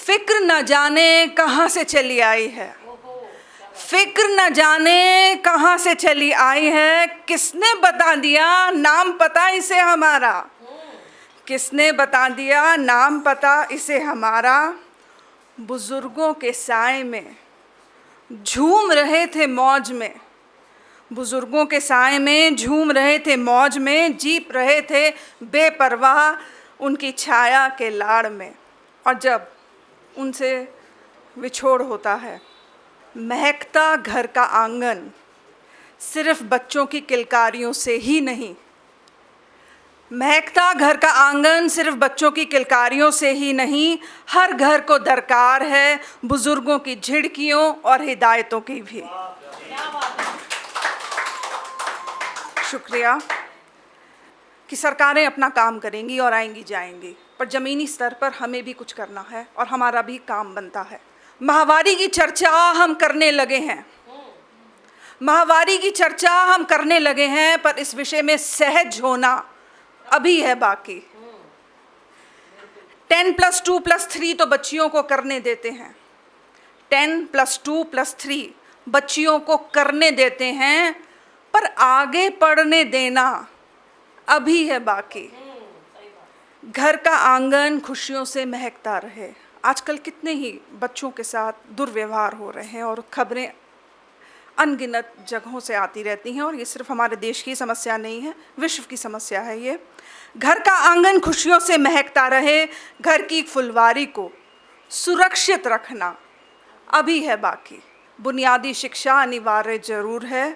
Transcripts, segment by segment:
फिक्र न जाने कहाँ से चली आई है, फिक्र न जाने कहाँ से चली आई है। किसने बता दिया नाम पता इसे हमारा, किसने बता दिया नाम पता इसे हमारा। बुजुर्गों के साए में झूम रहे थे मौज में, बुजुर्गों के साए में झूम रहे थे मौज में, जीप रहे थे बेपरवाह उनकी छाया के लाड़ में। और जब उनसे विछोड़ होता है, महकता घर का आंगन सिर्फ बच्चों की किलकारियों से ही नहीं, महकता घर का आंगन सिर्फ बच्चों की किलकारियों से ही नहीं, हर घर को दरकार है बुजुर्गों की झिड़कियों और हिदायतों की भी। शुक्रिया कि सरकारें अपना काम करेंगी और आएंगी जाएंगी, पर ज़मीनी स्तर पर हमें भी कुछ करना है और हमारा भी काम बनता है। माहवारी की चर्चा हम करने लगे हैं, माहवारी की चर्चा हम करने लगे हैं, पर इस विषय में सहज होना अभी है बाकी। 10+2+3 तो बच्चियों को करने देते हैं, 10+2+3 बच्चियों को करने देते हैं, पर आगे पढ़ने देना अभी है बाकी। घर का आंगन खुशियों से महकता रहे। आजकल कितने ही बच्चों के साथ दुर्व्यवहार हो रहे हैं और खबरें अनगिनत जगहों से आती रहती हैं, और ये सिर्फ हमारे देश की समस्या नहीं है, विश्व की समस्या है ये। घर का आंगन खुशियों से महकता रहे, घर की फुलवारी को सुरक्षित रखना अभी है बाकी। बुनियादी शिक्षा अनिवार्य जरूर है,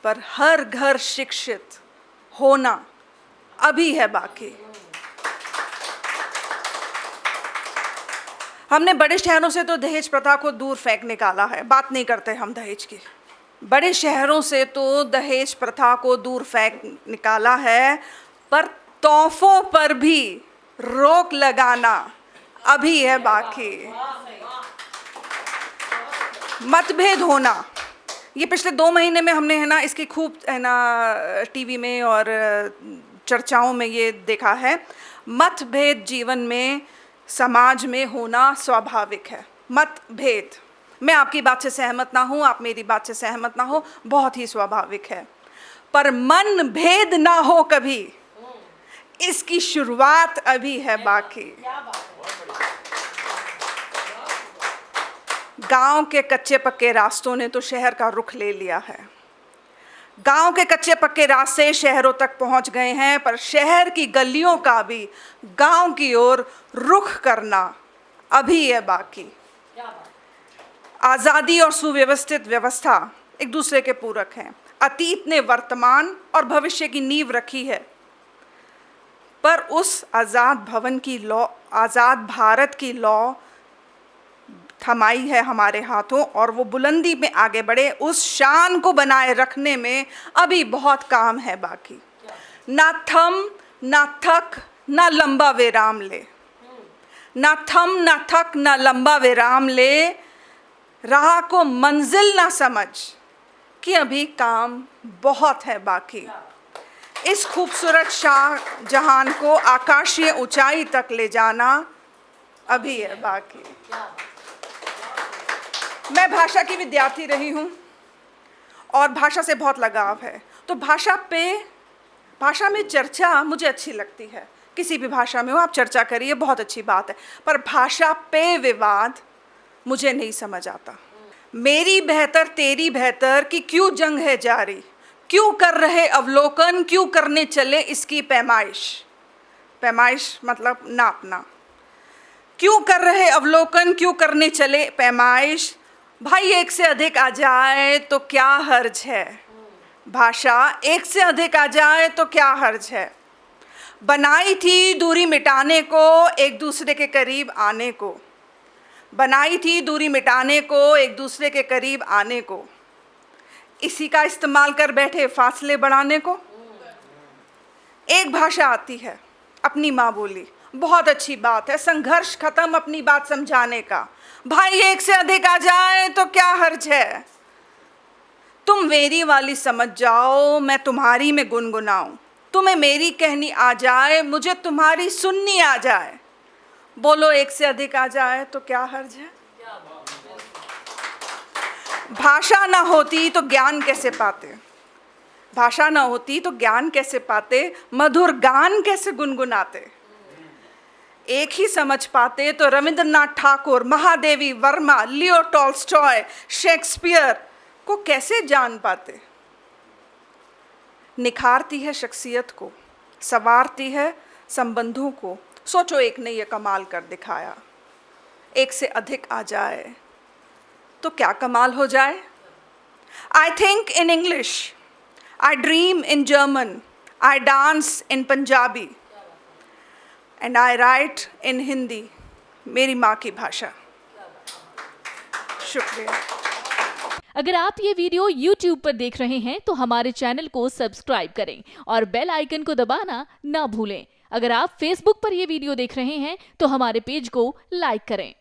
पर हर घर शिक्षित होना अभी है बाकी। हमने बड़े शहरों से तो दहेज प्रथा को दूर फेंक निकाला है, बात नहीं करते हम दहेज की। बड़े शहरों से तो दहेज प्रथा को दूर फेंक निकाला है, पर तोहफों पर भी रोक लगाना अभी है बाकी। मतभेद होना, ये पिछले 2 महीने में हमने है ना इसकी खूब है ना टीवी में और चर्चाओं में ये देखा है। मतभेद जीवन में, समाज में होना स्वाभाविक है। मतभेद, मैं आपकी बात से सहमत ना हूँ, आप मेरी बात से सहमत ना हो, बहुत ही स्वाभाविक है। पर मन भेद ना हो कभी, इसकी शुरुआत अभी है बाकी। गांव के कच्चे पक्के रास्तों ने तो शहर का रुख ले लिया है, गांव के कच्चे पक्के रास्ते शहरों तक पहुंच गए हैं, पर शहर की गलियों का भी गांव की ओर रुख करना अभी है बाकी। आज़ादी और सुव्यवस्थित व्यवस्था एक दूसरे के पूरक हैं। अतीत ने वर्तमान और भविष्य की नींव रखी है, पर उस आज़ाद भारत की लौ थमाई है हमारे हाथों, और वो बुलंदी में आगे बढ़े, उस शान को बनाए रखने में अभी बहुत काम है बाकी। ना थम ना थक ना लंबा विराम ले, ना थम ना थक ना लंबा विराम ले, राह को मंजिल ना समझ कि अभी काम बहुत है बाकी। इस खूबसूरत शाहजहान को आकाशीय ऊंचाई तक ले जाना अभी है बाकी। मैं भाषा की विद्यार्थी रही हूँ और भाषा से बहुत लगाव है, तो भाषा में चर्चा मुझे अच्छी लगती है। किसी भी भाषा में हो आप चर्चा करिए, बहुत अच्छी बात है, पर भाषा पे विवाद मुझे नहीं समझ आता। मेरी बेहतर तेरी बेहतर की क्यों जंग है जारी, क्यों कर रहे अवलोकन, क्यों करने चले इसकी पैमाइश। पैमाइश मतलब नापना। क्यों कर रहे अवलोकन, क्यों करने चले पैमाइश। भाई एक से अधिक आ जाए तो क्या हर्ज है, भाषा एक से अधिक आ जाए तो क्या हर्ज है। बनाई थी दूरी मिटाने को, एक दूसरे के करीब आने को, बनाई थी दूरी मिटाने को, एक दूसरे के करीब आने को। इसी का इस्तेमाल कर बैठे फासले बढ़ाने को। एक भाषा आती है, अपनी माँ बोली, बहुत अच्छी बात है, संघर्ष खत्म अपनी बात समझाने का। भाई एक से अधिक आ जाए तो क्या हर्ज है। तुम मेरी वाली समझ जाओ, मैं तुम्हारी में गुनगुनाऊं, तुम्हें मेरी कहनी आ जाए, मुझे तुम्हारी सुननी आ जाए। बोलो एक से अधिक आ जाए तो क्या हर्ज है। भाषा ना होती तो ज्ञान कैसे पाते, भाषा ना होती तो ज्ञान कैसे पाते, मधुर गान कैसे गुनगुनाते। एक ही समझ पाते तो Rabindranath Thakur, Mahadevi Verma, Leo Tolstoy, Shakespeare को कैसे जान पाते। निखारती है शख्सियत को, संवारती है संबंधों को। सोचो एक ने ये कमाल कर दिखाया, एक से अधिक आ जाए तो क्या कमाल हो जाए। I think in English, I dream in German, I dance in Punjabi and I write in Hindi, मेरी माँ की भाषा। शुक्रिया। अगर आप ये वीडियो YouTube पर देख रहे हैं तो हमारे चैनल को सब्सक्राइब करें और बेल आइकन को दबाना ना भूलें। अगर आप Facebook पर ये वीडियो देख रहे हैं तो हमारे पेज को लाइक करें।